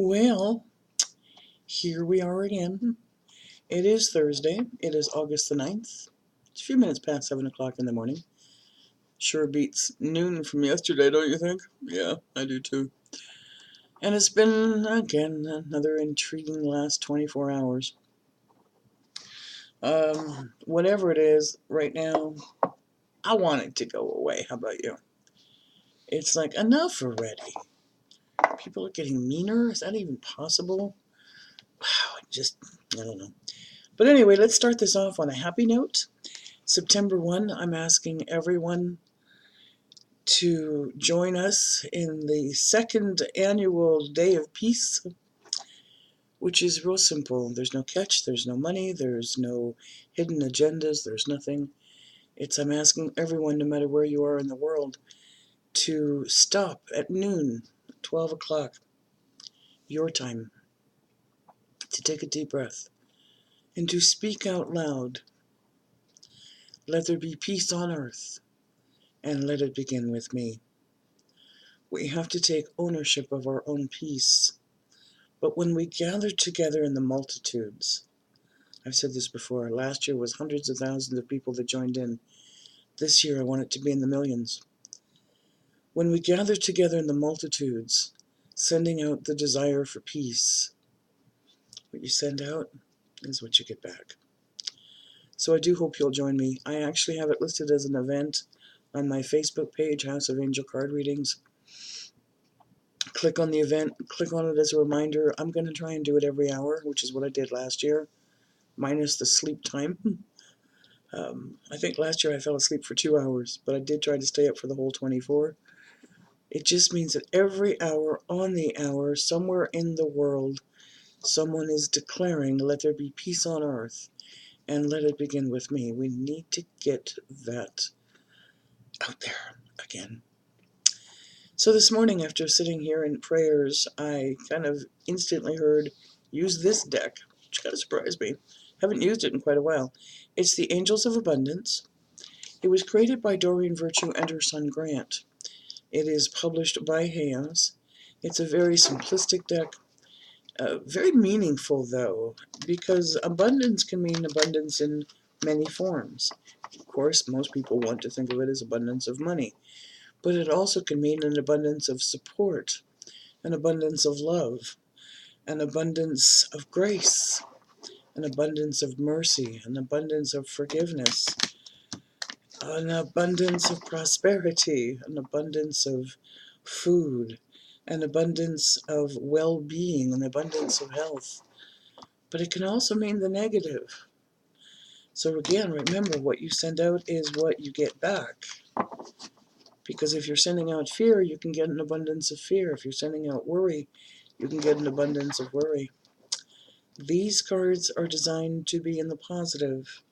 Well, here we are again. It is Thursday. It is August the 9th. It's a few minutes past 7 o'clock in the morning. Sure beats noon from yesterday, don't you think? Yeah, I do too. And it's been, again, another intriguing last 24 hours. Whatever it is, right now, I want it to go away. How about you? It's like, enough already. People are getting meaner. Is that even possible? Wow, I don't know. But anyway, let's start this off on a happy note. September 1, I'm asking everyone to join us in the second annual Day of Peace, which is real simple. There's no catch, there's no money, there's no hidden agendas, there's nothing. I'm asking everyone, no matter where you are in the world, to stop at noon, 12 o'clock, your time, to take a deep breath, and to speak out loud, "Let there be peace on earth, and let it begin with me." We have to take ownership of our own peace. But when we gather together in the multitudes, I've said this before, last year was hundreds of thousands of people that joined in. This year I want it to be in the millions. When we gather together in the multitudes, sending out the desire for peace, what you send out is what you get back. So I do hope you'll join me. I actually have it listed as an event on my Facebook page, House of Angel Card Readings. Click on the event, click on it as a reminder. I'm going to try and do it every hour, which is what I did last year, minus the sleep time. I think last year I fell asleep for 2 hours, but I did try to stay up for the whole 24. It just means that every hour on the hour, somewhere in the world, someone is declaring, "Let there be peace on earth, and let it begin with me." We need to get that out there again. So this morning, after sitting here in prayers, I kind of instantly heard, "Use this deck," which kind of surprised me. Haven't used it in quite a while. It's the Angels of Abundance. It was created by Doreen Virtue and her son Grant. It is published by Chaos. It's a very simplistic deck, very meaningful though, because abundance can mean abundance in many forms. Of course, most people want to think of it as abundance of money, but it also can mean an abundance of support, an abundance of love, an abundance of grace, an abundance of mercy, an abundance of forgiveness, an abundance of prosperity, an abundance of food, an abundance of well-being, an abundance of health. But it can also mean the negative. So again, remember, what you send out is what you get back. Because if you're sending out fear, you can get an abundance of fear. If you're sending out worry, you can get an abundance of worry. These cards are designed to be in the positive,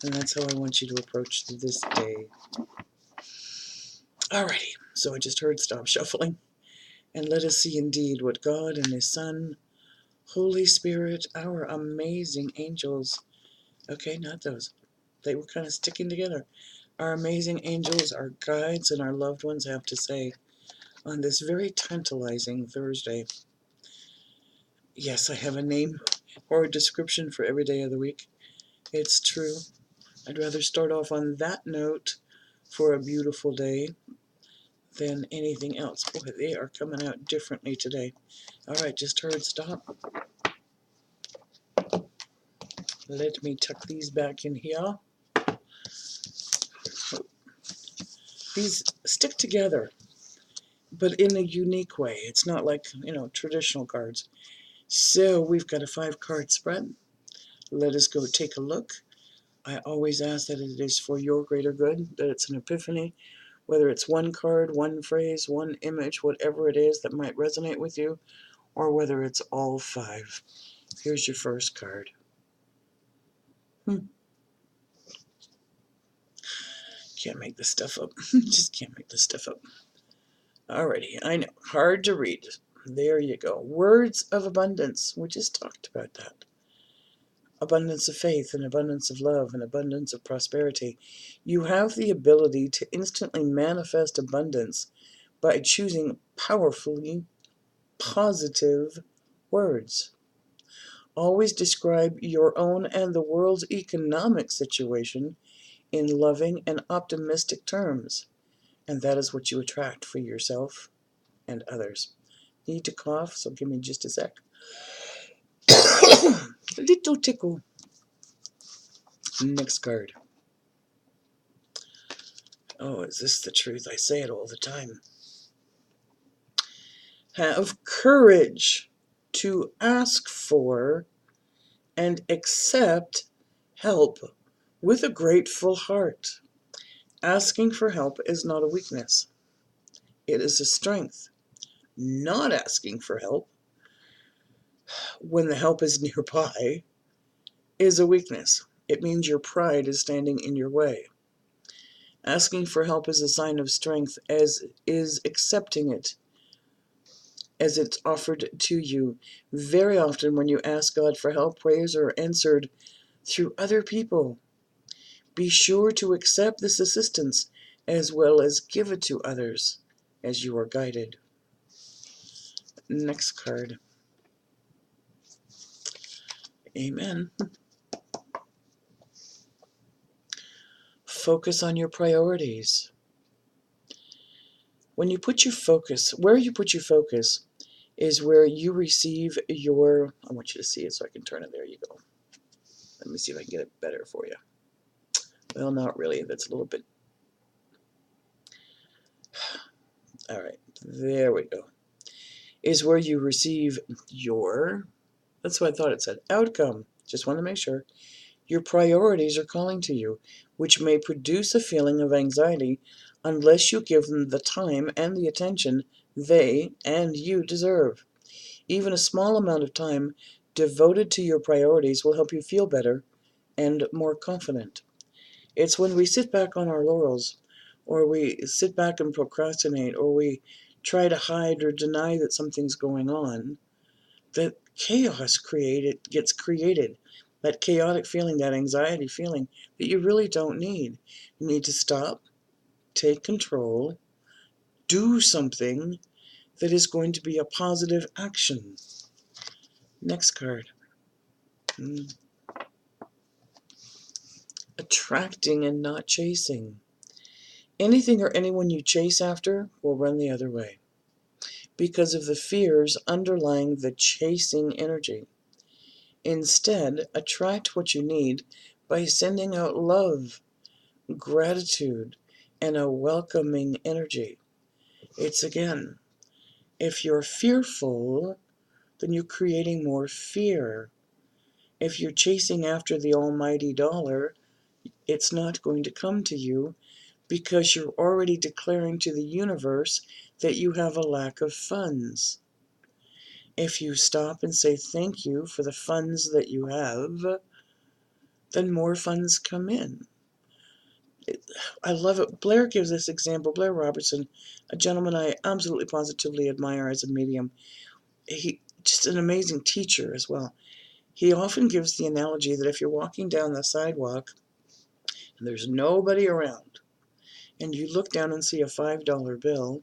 and that's how I want you to approach this day. Alrighty, so I just heard stop shuffling. And let us see indeed what God and His Son, Holy Spirit, our amazing angels, okay, not those, they were kind of sticking together, our amazing angels, our guides, and our loved ones have to say on this very tantalizing Thursday. Yes, I have a name or a description for every day of the week. It's true. I'd rather start off on that note for a beautiful day than anything else. Boy, they are coming out differently today. All right, just heard stop. Let me tuck these back in here. These stick together, but in a unique way. It's not like, traditional cards. So we've got a 5-card spread. Let us go take a look. I always ask that it is for your greater good, that it's an epiphany, whether it's one card, one phrase, one image, whatever it is that might resonate with you, or whether it's all 5. Here's your first card. Can't make this stuff up. Just can't make this stuff up. Alrighty, I know, hard to read. There you go. Words of abundance. We just talked about that. Abundance of faith, an abundance of love, an abundance of prosperity. You have the ability to instantly manifest abundance by choosing powerfully positive words. Always describe your own and the world's economic situation in loving and optimistic terms, and that is what you attract for yourself and others. Need to cough, so give me just a sec. Little tickle. Next card. Oh, is this the truth? I say it all the time. Have courage to ask for and accept help with a grateful heart. Asking for help is not a weakness. It is a strength. Not asking for help, when the help is nearby, is a weakness. It means your pride is standing in your way. Asking for help is a sign of strength, as is accepting it as it's offered to you. Very often when you ask God for help, prayers are answered through other people. Be sure to accept this assistance as well as give it to others as you are guided. Next card. Amen. Focus on your priorities. When you put your focus, where you put your focus is where you receive your, I want you to see it so I can turn it, there you go. Let me see if I can get it better for you. Well, not really, that's a little bit, all right, there we go. Is where you receive your, that's what I thought it said, outcome. Just want to make sure. Your priorities are calling to you, which may produce a feeling of anxiety unless you give them the time and the attention they and you deserve. Even a small amount of time devoted to your priorities will help you feel better and more confident. It's when we sit back on our laurels, or we sit back and procrastinate, or we try to hide or deny that something's going on, that chaos gets created. That chaotic feeling, that anxiety feeling that you really don't need. You need to stop, take control, do something that is going to be a positive action. Next card. Attracting and not chasing. Anything or anyone you chase after will run the other way because of the fears underlying the chasing energy. Instead, attract what you need by sending out love, gratitude, and a welcoming energy. It's again, if you're fearful, then you're creating more fear. If you're chasing after the almighty dollar, it's not going to come to you because you're already declaring to the universe that you have a lack of funds. If you stop and say thank you for the funds that you have, then more funds come in. I love it. Blair gives this example. Blair Robertson, a gentleman I absolutely positively admire as a medium. He just an amazing teacher as well. He often gives the analogy that if you're walking down the sidewalk and there's nobody around, and you look down and see a $5 bill,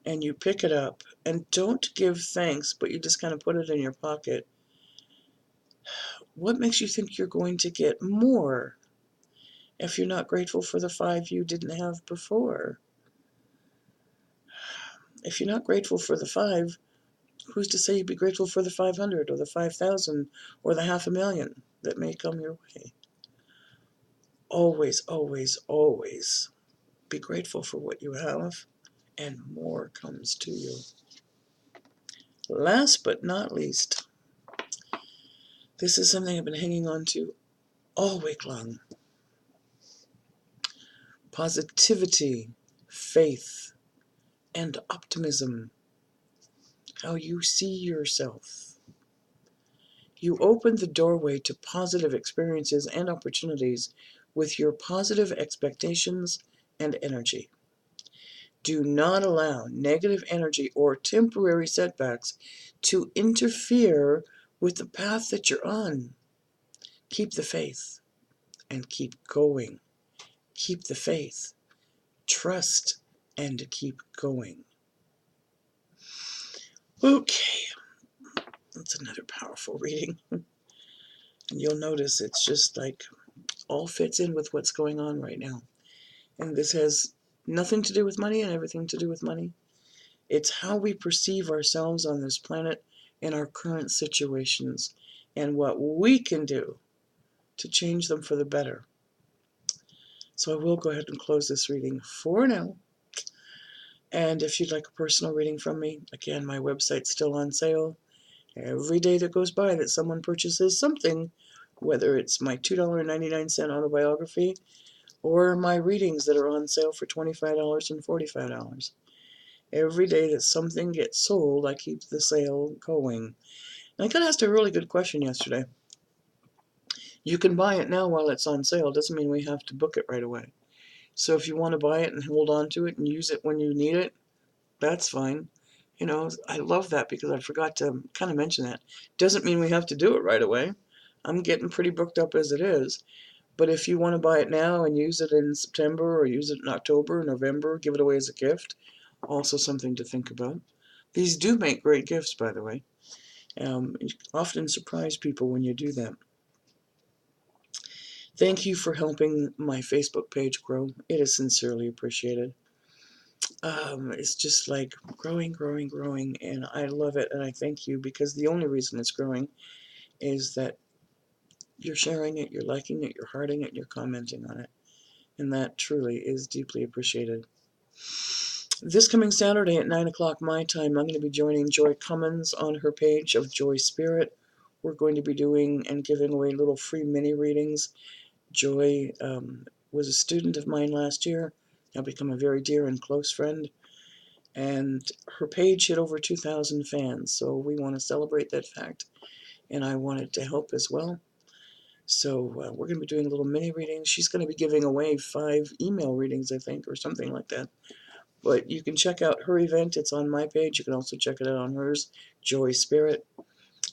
and you pick it up, and don't give thanks, but you just kind of put it in your pocket, what makes you think you're going to get more if you're not grateful for the 5 you didn't have before? If you're not grateful for the 5, who's to say you'd be grateful for the 500 or the 5,000 or the 500,000 that may come your way? Always, always, always be grateful for what you have, and more comes to you. Last but not least, this is something I've been hanging on to all week long. Positivity, faith, and optimism. How you see yourself. You open the doorway to positive experiences and opportunities with your positive expectations and energy. Do not allow negative energy or temporary setbacks to interfere with the path that you're on. Keep the faith and keep going. Keep the faith, trust, and keep going. Okay, that's another powerful reading. And you'll notice it's just like all fits in with what's going on right now. And this has nothing to do with money and everything to do with money. It's how we perceive ourselves on this planet in our current situations and what we can do to change them for the better. So I will go ahead and close this reading for now. And if you'd like a personal reading from me, again, my website's still on sale. Every day that goes by that someone purchases something, whether it's my $2.99 autobiography or my readings that are on sale for $25 and $45. Every day that something gets sold, I keep the sale going. And I got asked a really good question yesterday. You can buy it now while it's on sale. Doesn't mean we have to book it right away. So if you want to buy it and hold on to it and use it when you need it, that's fine. You know, I love that because I forgot to kind of mention that. Doesn't mean we have to do it right away. I'm getting pretty booked up as it is. But if you want to buy it now and use it in September or use it in October, November, give it away as a gift, also something to think about. These do make great gifts, by the way. You often surprise people when you do that. Thank you for helping my Facebook page grow. It is sincerely appreciated. It's just like growing, growing, growing, and I love it, and I thank you because the only reason it's growing is that you're sharing it, you're liking it, you're hearting it, you're commenting on it, and that truly is deeply appreciated. This coming Saturday at 9 o'clock my time, I'm going to be joining Joy Cummins on her page of Joy Spirit. We're going to be doing and giving away little free mini readings. Joy was a student of mine last year, now become a very dear and close friend. And her page hit over 2,000 fans, so we want to celebrate that fact, and I wanted to help as well. So we're going to be doing little mini readings. She's going to be giving away 5 email readings, I think, or something like that. But you can check out her event. It's on my page. You can also check it out on hers, Joy Spirit.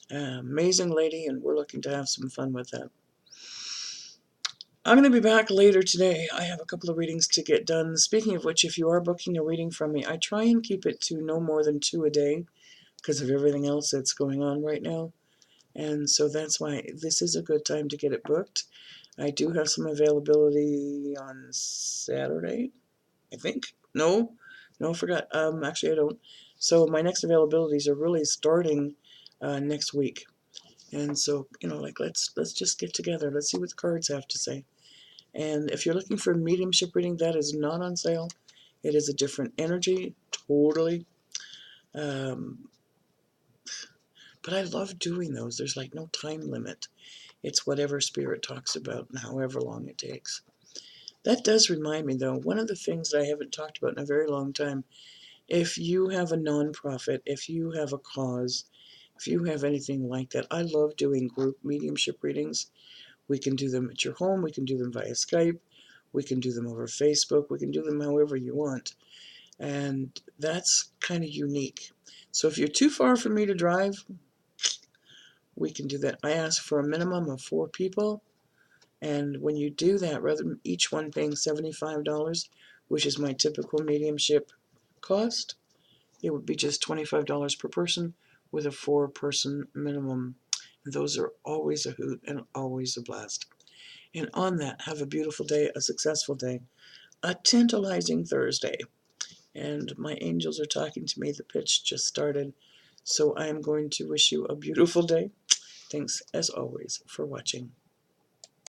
Amazing lady, and we're looking to have some fun with that. I'm going to be back later today. I have a couple of readings to get done. Speaking of which, if you are booking a reading from me, I try and keep it to no more than 2 a day because of everything else that's going on right now. And so that's why this is a good time to get it booked. I do have some availability on Saturday, I think. No, I forgot. Actually, I don't. So my next availabilities are really starting next week. And so, you know, like let's just get together. Let's see what the cards have to say. And if you're looking for a mediumship reading, that is not on sale. It is a different energy, totally. Um, but I love doing those. There's like no time limit. It's whatever spirit talks about and however long it takes. That does remind me, though, one of the things that I haven't talked about in a very long time, if you have a nonprofit, if you have a cause, if you have anything like that, I love doing group mediumship readings. We can do them at your home. We can do them via Skype. We can do them over Facebook. We can do them however you want. And that's kind of unique. So if you're too far for me to drive, we can do that. I ask for a minimum of 4 people. And when you do that, rather than each one paying $75, which is my typical mediumship cost, it would be just $25 per person with a 4-person minimum. And those are always a hoot and always a blast. And on that, have a beautiful day, a successful day, a tantalizing Thursday. And my angels are talking to me. The pitch just started. So I am going to wish you a beautiful day. Thanks, as always, for watching.